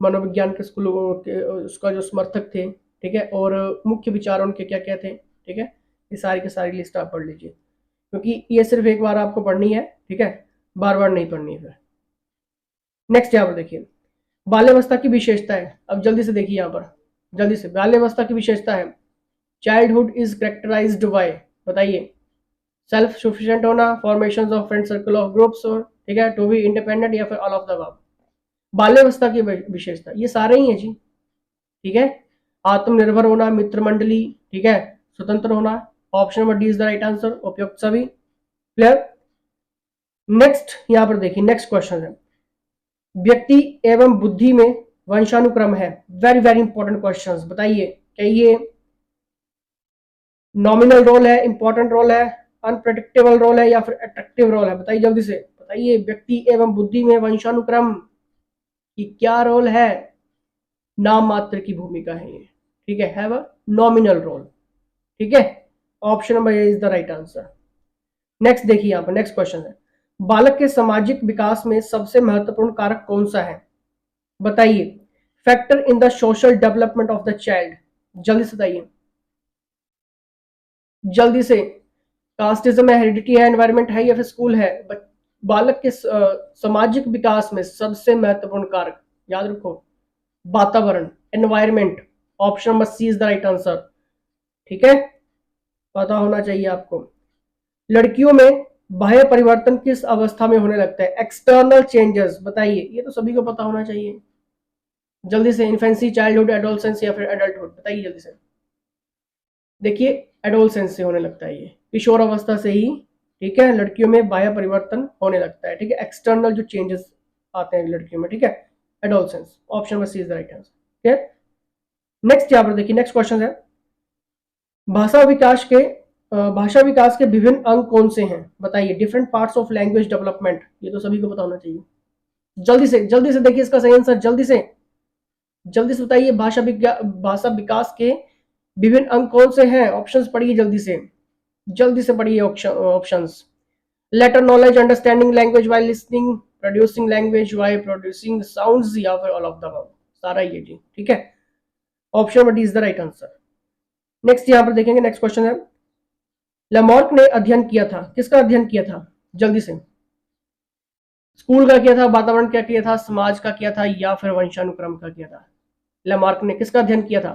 मनोविज्ञान के स्कूलों के उसका जो समर्थक थे, ठीक है, और मुख्य विचार उनके क्या क्या थे, ठीक है, ये सारी की सारी लिस्ट आप पढ़ लीजिए, क्योंकि ये सिर्फ एक बार आपको पढ़नी है, ठीक है, बार बार नहीं पढ़नी है फिर। नेक्स्ट यहाँ पर देखिए, बाल्यावस्था की विशेषता है। अब जल्दी से देखिए यहाँ पर, जल्दी से, बाल्यावस्था की विशेषता है, चाइल्डहुड इज करेक्टराइज्ड बाय, बताइए, सेल्फ सफिशिएंट होना, formation of friend circle of groups, ठीक है, टू बी इंडिपेंडेंट, या फिर ऑल ऑफ द अबव। बाल्यावस्था की विशेषता ये सारे ही है जी। ठीक है, आत्मनिर्भर होना, मित्र मंडली, ठीक है, स्वतंत्र होना, option number D is the right answer, उपयुक्त सभी। क्लियर? नेक्स्ट यहां पर देखिए, नेक्स्ट क्वेश्चन है, व्यक्ति एवं बुद्धि में वंशानुक्रम है। वेरी वेरी इंपॉर्टेंट क्वेश्चन, बताइए क्या ये नॉमिनल रोल है, इंपॉर्टेंट रोल है, अनप्रेडिक्टेबल रोल है, या फिर अट्रैक्टिव रोल है? बताइए जल्दी से, बताइए, व्यक्ति एवं बुद्धि में वंशानुक्रम की क्या रोल है? नाम मात्र की भूमिका है ये, ठीक है, हैव अ नॉमिनल रोल। ठीक है, option number A is the right answer. Next देखिए यहां पर, नेक्स्ट क्वेश्चन है, बालक के सामाजिक विकास में सबसे महत्वपूर्ण कारक कौन सा है? बताइए, factor in the social development of the child, जल्दी से बताइए, जल्दी से। कास्टिज्म है, हेरिडिटी है, एनवायरमेंट है, या फिर स्कूल है? बालक के सामाजिक विकास में सबसे महत्वपूर्ण कारक, याद रखो, वातावरण, environment, option number C is the right answer. ठीक है, पता होना चाहिए आपको। लड़कियों में बाह्य परिवर्तन किस अवस्था में होने लगता है? एक्सटर्नल चेंजेस, बताइए, ये तो सभी को पता होना चाहिए, जल्दी से। इन्फेंसी, चाइल्डहुड, एडोलसेंस, या फिर एडल्टहुड? बताइए जल्दी से। देखिए, एडोलसेंस से होने लगता है ये, किशोर अवस्था से ही, ठीक है, लड़कियों में बाह्य परिवर्तन होने लगता है। ठीक है, एक्सटर्नल जो चेंजेस आते हैं लड़कियों में, ठीक है, adolescence, option number C is the right answer. ठीक है, नेक्स्ट यहाँ पर देखिए, नेक्स्ट क्वेश्चन है, भाषा विकास के भाषा विकास के विभिन्न अंग कौन से हैं? बताइए, different parts of language development, ये तो सभी को पता होना चाहिए, जल्दी से देखिए इसका सही आंसर, जल्दी से बताइए, भाषा विकास के विभिन्न अंग कौन से हैं? ऑप्शंस पढ़िए जल्दी से पढ़िए options. Letter knowledge, understanding language while listening, producing language while producing sounds, या फिर ऑल ऑफ द अबव? सारा ये जी, ठीक है, option number D is the right answer. Next यहां पर देखेंगे, नेक्स्ट क्वेश्चन है, लेमार्क ने अध्ययन किया था, किसका अध्ययन किया था? जल्दी से, स्कूल का किया था, वातावरण का किया था, समाज का किया था, या फिर वंशानुक्रम का किया था? लेमार्क ने किसका अध्ययन किया था,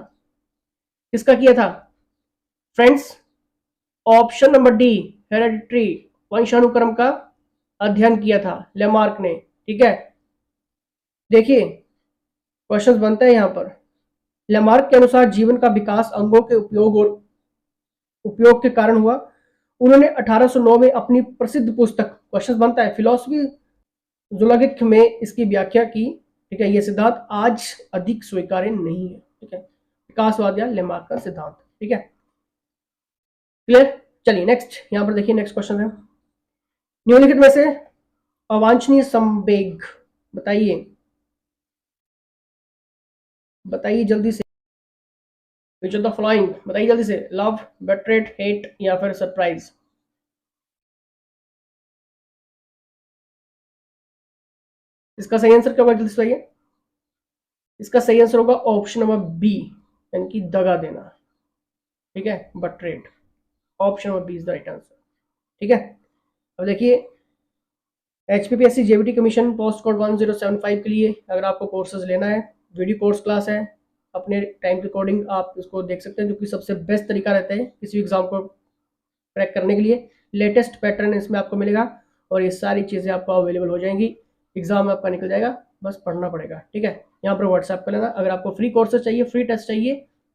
किसका किया था friends? Option number D, hereditary, वंशानुक्रम का अध्ययन किया था लेमार्क ने। ठीक है, देखिए क्वेश्चन बनता है यहां पर, लेमार्क के अनुसार जीवन का विकास अंगों के उपयोग और उपयोग के कारण हुआ। उन्होंने 1809 में अपनी प्रसिद्ध पुस्तक, क्वेश्चन बनता है, फिलोसफी जुलगिक में इसकी व्याख्या की। ठीक है, यह सिद्धांत आज अधिक स्वीकार्य नहीं है। ठीक है, विकासवाद या लेमार्क का सिद्धांत। ठीक है, क्लियर? चलिए नेक्स्ट यहां पर देखिए, नेक्स्ट क्वेश्चन है, निम्नलिखित में से अवांछनीय संवेग, बताइए, बताइए जल्दी से, विच ऑफ द फॉलोइंग, बताइए जल्दी से, लव, बेट्रेट, हेट, या फिर सरप्राइज? इसका सही आंसर क्या होगा, जल्दी से बताइए। इसका सही आंसर होगा ऑप्शन नंबर बी, यानी कि दगा देना। ठीक है, बट्रेट, option number B is the right answer. ठीक है, अब देखिए, HPPSC JBT commission post code 1075 के लिए अगर आपको कोर्सेज लेना है, वीडियो कोर्स क्लास है, अपने टाइम के अकॉर्डिंग आप इसको देख सकते हैं, जो कि सबसे बेस्ट तरीका रहता है किसी एग्जाम को क्रैक करने के लिए। लेटेस्ट पैटर्न इसमें आपको मिलेगा और ये सारी चीज़ें आपको अवेलेबल हो जाएंगी। एग्जाम आपका निकल जाएगा, बस पढ़ना पड़ेगा, ठीक है। यहाँ पर व्हाट्सएप कर लेना, अगर आपको फ्री कोर्सेज चाहिए, फ्री टेस्ट चाहिए,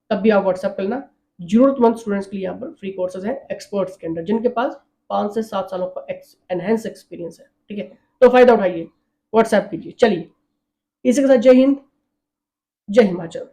तब भी आप व्हाट्सएप कर लेना। जरूरतमंद स्टूडेंट्स के लिए यहाँ पर फ्री कोर्सेज हैं एक्सपर्ट्स के अंदर, जिनके पास 5 से 7 सालों का एनहेंस एक्सपीरियंस है, ठीक है। तो फायदा उठाइए, व्हाट्सएप कीजिए। चलिए, इसी के साथ जय हिंद, जय हिमाचल।